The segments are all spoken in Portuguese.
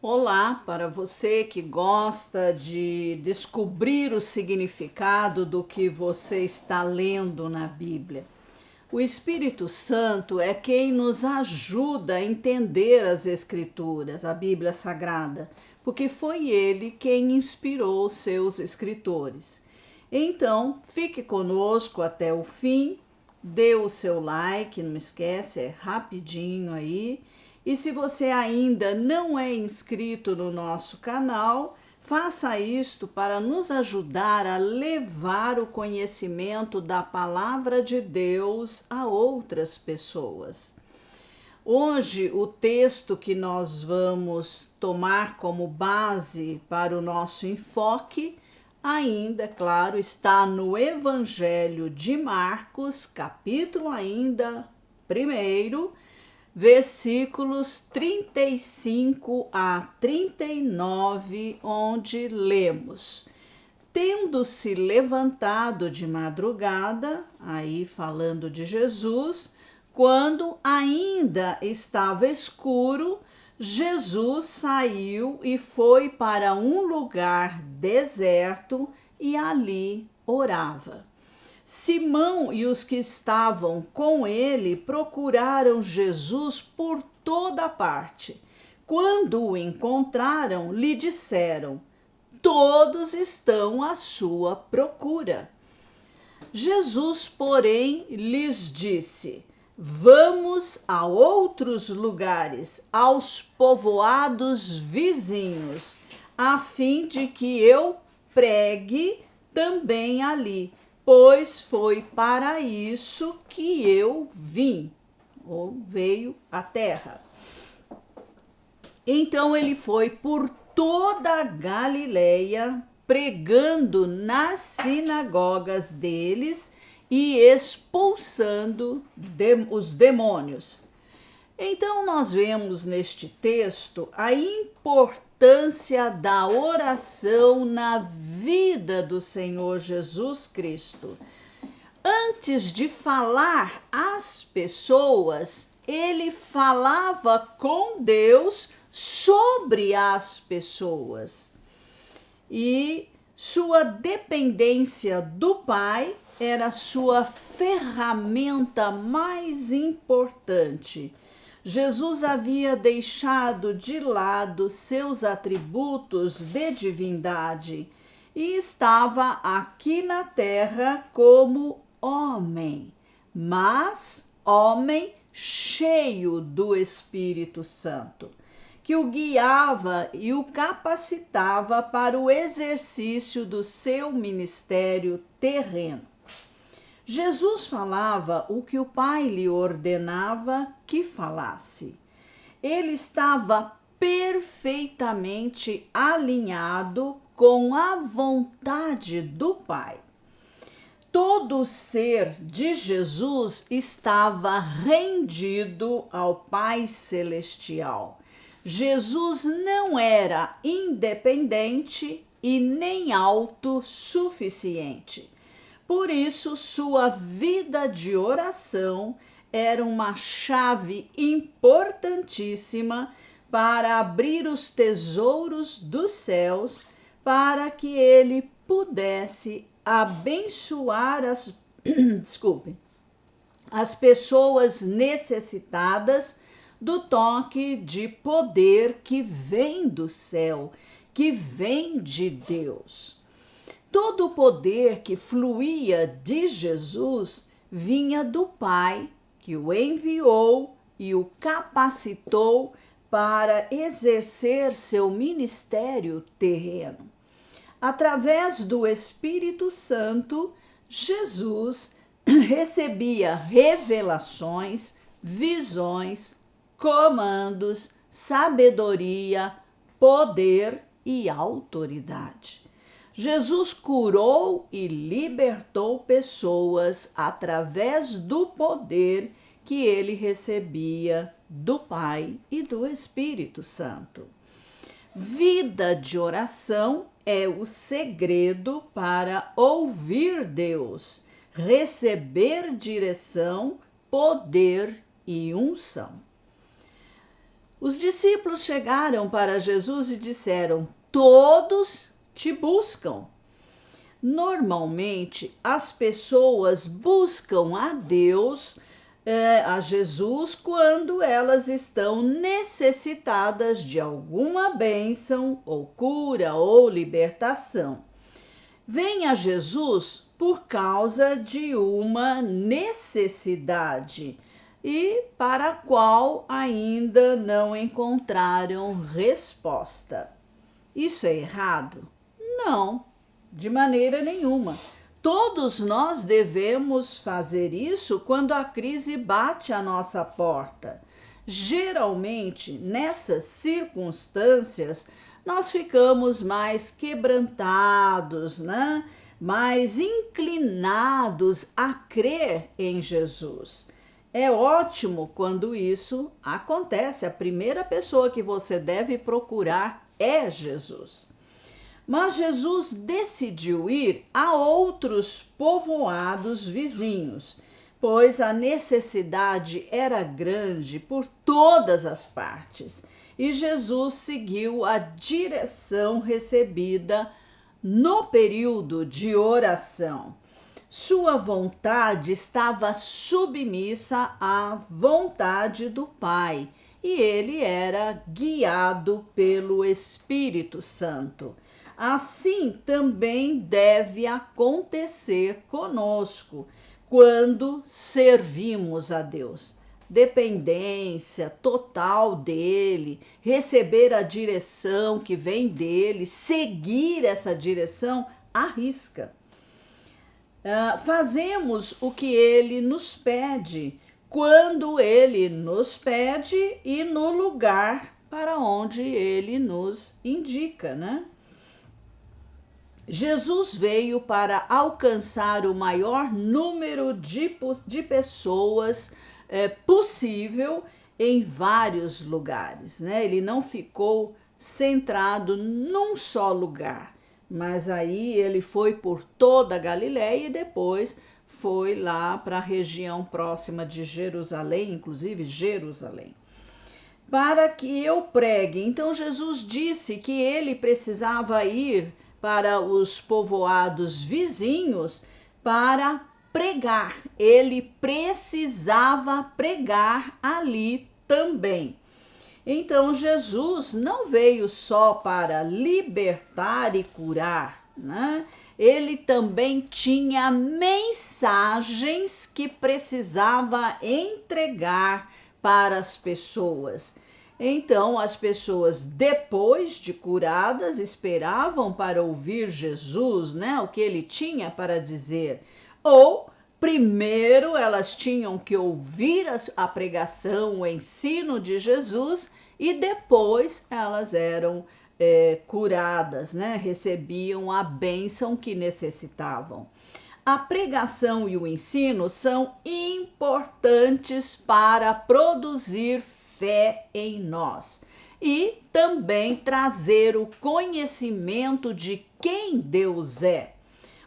Olá, para você que gosta de descobrir o significado do que você está lendo na Bíblia. O Espírito Santo é quem nos ajuda a entender as Escrituras, a Bíblia Sagrada, porque foi ele quem inspirou os seus escritores. Então, fique conosco até o fim, dê o seu like, não esquece, é rapidinho aí. E se você ainda não é inscrito no nosso canal, faça isto para nos ajudar a levar o conhecimento da palavra de Deus a outras pessoas. Hoje, o texto que nós vamos tomar como base para o nosso enfoque, ainda, claro, está no Evangelho de Marcos, capítulo ainda primeiro, versículos 35 a 39, onde lemos: Tendo-se levantado de madrugada, aí falando de Jesus, quando ainda estava escuro, Jesus saiu e foi para um lugar deserto e ali orava. Simão e os que estavam com ele procuraram Jesus por toda parte. Quando o encontraram, lhe disseram: Todos estão à sua procura. Jesus, porém, lhes disse: Vamos a outros lugares, aos povoados vizinhos, a fim de que eu pregue também ali, pois foi para isso que eu vim, ou veio à terra. Então ele foi por toda a Galileia, pregando nas sinagogas deles e expulsando os demônios. Então nós vemos neste texto a importância da oração na vida do Senhor Jesus Cristo. Antes de falar às pessoas, ele falava com Deus sobre as pessoas. E sua dependência do Pai era sua ferramenta mais importante. Jesus havia deixado de lado seus atributos de divindade e estava aqui na terra como homem, mas homem cheio do Espírito Santo, que o guiava e o capacitava para o exercício do seu ministério terreno. Jesus falava o que o Pai lhe ordenava que falasse. Ele estava perfeitamente alinhado com a vontade do Pai. Todo o ser de Jesus estava rendido ao Pai Celestial. Jesus não era independente e nem autossuficiente. Por isso, sua vida de oração era uma chave importantíssima para abrir os tesouros dos céus, para que ele pudesse abençoar as pessoas necessitadas do toque de poder que vem do céu, que vem de Deus. Todo o poder que fluía de Jesus vinha do Pai, que o enviou e o capacitou para exercer seu ministério terreno. Através do Espírito Santo, Jesus recebia revelações, visões, comandos, sabedoria, poder e autoridade. Jesus curou e libertou pessoas através do poder que ele recebia do Pai e do Espírito Santo. Vida de oração é o segredo para ouvir Deus, receber direção, poder e unção. Os discípulos chegaram para Jesus e disseram: todos te buscam. Normalmente, as pessoas buscam a Deus, a Jesus, quando elas estão necessitadas de alguma bênção, ou cura, ou libertação. Vêm a Jesus por causa de uma necessidade e para a qual ainda não encontraram resposta. Isso é errado? Não, de maneira nenhuma. Todos nós devemos fazer isso quando a crise bate à nossa porta. Geralmente, nessas circunstâncias, nós ficamos mais quebrantados, né? Mais inclinados a crer em Jesus. É ótimo quando isso acontece. A primeira pessoa que você deve procurar é Jesus. Mas Jesus decidiu ir a outros povoados vizinhos, pois a necessidade era grande por todas as partes. E Jesus seguiu a direção recebida no período de oração. Sua vontade estava submissa à vontade do Pai e ele era guiado pelo Espírito Santo. Assim também deve acontecer conosco quando servimos a Deus. Dependência total dele, receber a direção que vem dele, seguir essa direção à risca. Fazemos o que ele nos pede, quando ele nos pede e no lugar para onde ele nos indica, né? Jesus veio para alcançar o maior número de pessoas possível em vários lugares, né? Ele não ficou centrado num só lugar, mas aí ele foi por toda a Galiléia e depois foi lá para a região próxima de Jerusalém, inclusive Jerusalém, para que eu pregue. Então Jesus disse que ele precisava ir para os povoados vizinhos para pregar. Ele precisava pregar ali também. Então Jesus não veio só para libertar e curar, né? Ele também tinha mensagens que precisava entregar para as pessoas. Então, as pessoas, depois de curadas, esperavam para ouvir Jesus, né? O que ele tinha para dizer. Ou, primeiro, elas tinham que ouvir a pregação, o ensino de Jesus, e depois elas eram curadas, né? Recebiam a bênção que necessitavam. A pregação e o ensino são importantes para produzir fé em nós e também trazer o conhecimento de quem Deus é,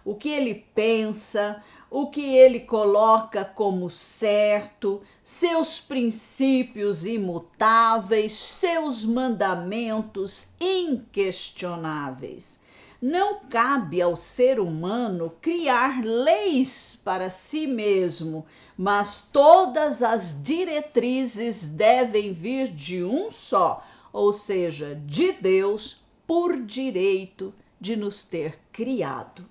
o que ele pensa, o que ele coloca como certo, seus princípios imutáveis, seus mandamentos inquestionáveis. Não cabe ao ser humano criar leis para si mesmo, mas todas as diretrizes devem vir de um só, ou seja, de Deus, por direito de nos ter criado.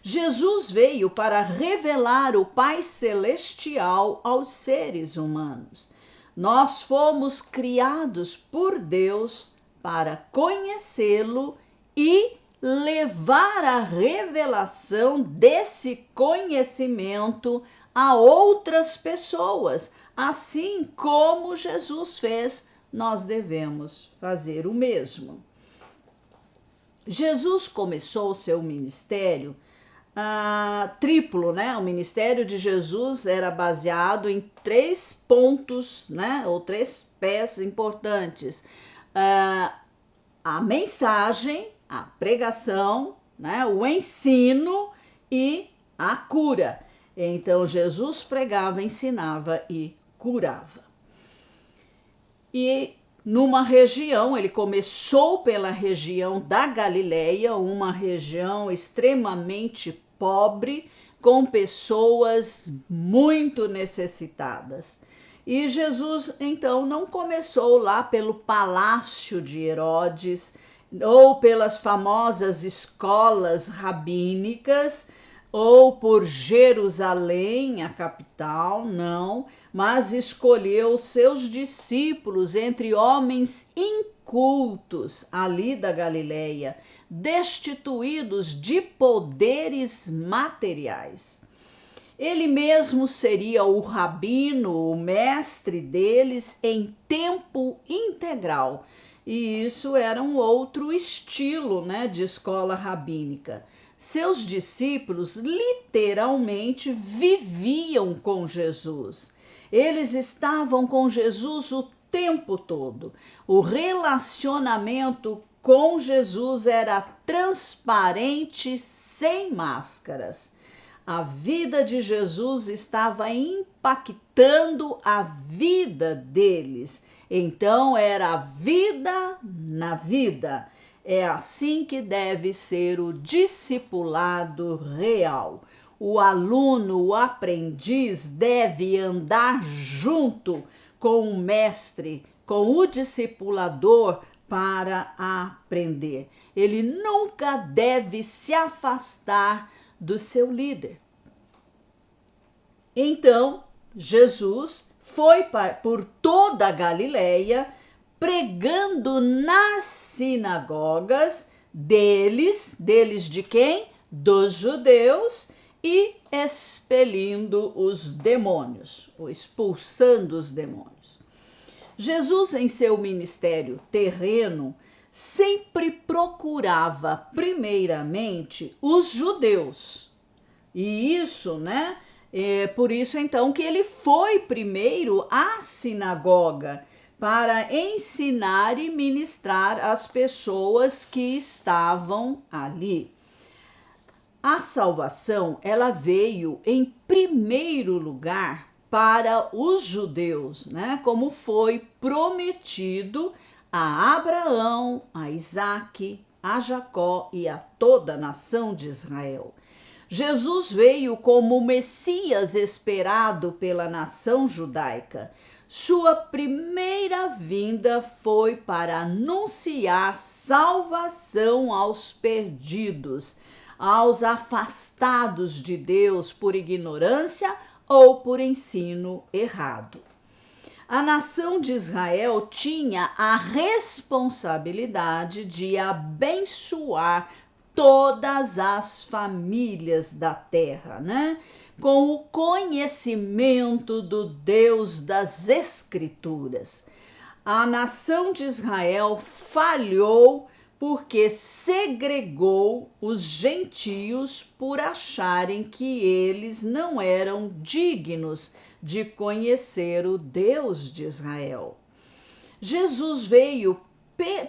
Jesus veio para revelar o Pai Celestial aos seres humanos. Nós fomos criados por Deus para conhecê-lo e levar a revelação desse conhecimento a outras pessoas. Assim como Jesus fez, nós devemos fazer o mesmo. Jesus começou o seu ministério triplo, né? O ministério de Jesus era baseado em 3 pontos, né? Ou 3 pés importantes. A mensagem, a pregação, né? O ensino e a cura. Então, Jesus pregava, ensinava e curava. E numa região, ele começou pela região da Galileia, uma região extremamente pobre, com pessoas muito necessitadas. E Jesus, então, não começou lá pelo palácio de Herodes ou pelas famosas escolas rabínicas ou por Jerusalém, a capital, não, mas escolheu seus discípulos entre homens incultos ali da Galileia, destituídos de poderes materiais. Ele mesmo seria o rabino, o mestre deles em tempo integral. E isso era um outro estilo, né, de escola rabínica. Seus discípulos literalmente viviam com Jesus. Eles estavam com Jesus o tempo todo. O relacionamento com Jesus era transparente, sem máscaras. A vida de Jesus estava impactando a vida deles. Então era a vida na vida. É assim que deve ser o discipulado real. O aluno, o aprendiz, deve andar junto com o mestre, com o discipulador para aprender. Ele nunca deve se afastar do seu líder. Então, Jesus foi por toda a Galileia, pregando nas sinagogas deles de quem? Dos judeus, e expelindo os demônios, ou expulsando os demônios. Jesus, em seu ministério terreno, sempre procurava primeiramente os judeus. E isso, né? Por isso então que ele foi primeiro à sinagoga para ensinar e ministrar as pessoas que estavam ali. A salvação, ela veio em primeiro lugar para os judeus, né? Como foi prometido a Abraão, a Isaque, a Jacó e a toda a nação de Israel. Jesus veio como o Messias esperado pela nação judaica. Sua primeira vinda foi para anunciar salvação aos perdidos, aos afastados de Deus por ignorância ou por ensino errado. A nação de Israel tinha a responsabilidade de abençoar todas as famílias da terra, né? Com o conhecimento do Deus das Escrituras. A nação de Israel falhou porque segregou os gentios por acharem que eles não eram dignos de conhecer o Deus de Israel. Jesus veio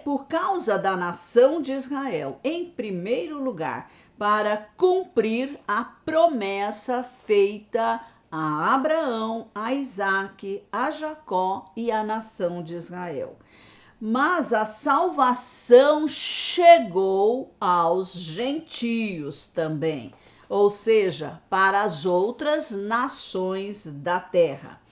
por causa da nação de Israel, em primeiro lugar, para cumprir a promessa feita a Abraão, a Isaque, a Jacó e à nação de Israel. Mas a salvação chegou aos gentios também, ou seja, para as outras nações da terra.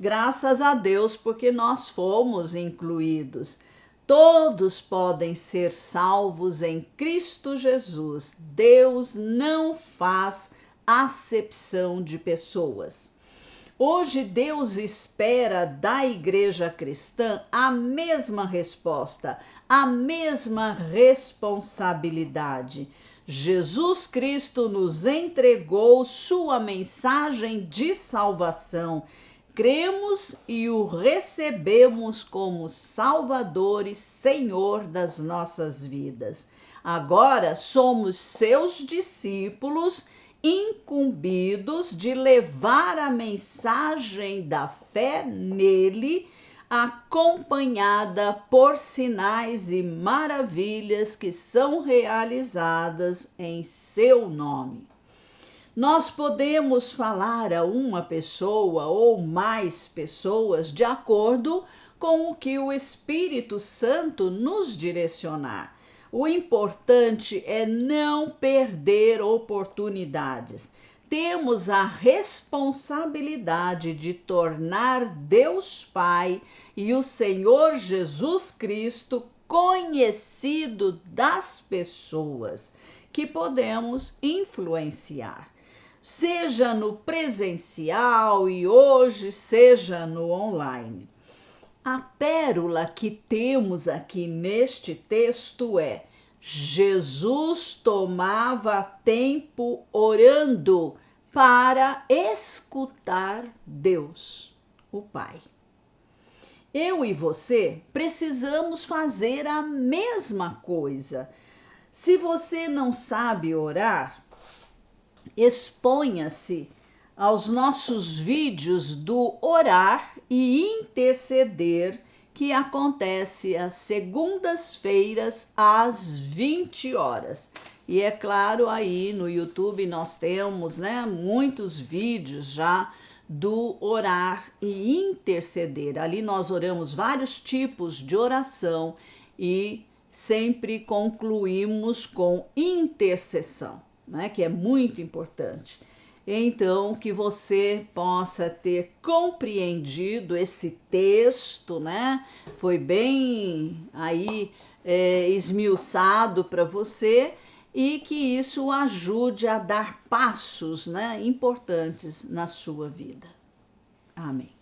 Graças a Deus, porque nós fomos incluídos. Todos podem ser salvos em Cristo Jesus. Deus não faz acepção de pessoas. Hoje Deus espera da igreja cristã a mesma resposta, a mesma responsabilidade. Jesus Cristo nos entregou sua mensagem de salvação. Cremos e o recebemos como Salvador e Senhor das nossas vidas. Agora somos seus discípulos, incumbidos de levar a mensagem da fé nele, acompanhada por sinais e maravilhas que são realizadas em seu nome. Nós podemos falar a uma pessoa ou mais pessoas de acordo com o que o Espírito Santo nos direcionar. O importante é não perder oportunidades. Temos a responsabilidade de tornar Deus Pai e o Senhor Jesus Cristo conhecido das pessoas que podemos influenciar, seja no presencial e hoje seja no online. A pérola que temos aqui neste texto é: Jesus tomava tempo orando para escutar Deus, o Pai. Eu e você precisamos fazer a mesma coisa. Se você não sabe orar, exponha-se aos nossos vídeos do Orar e Interceder, que acontece às segundas-feiras às 20 horas. E é claro, aí no YouTube nós temos, muitos vídeos já do Orar e Interceder. Ali nós oramos vários tipos de oração e sempre concluímos com intercessão, que é muito importante. Então, que você possa ter compreendido esse texto, Foi bem aí esmiuçado para você e que isso ajude a dar passos, importantes na sua vida. Amém.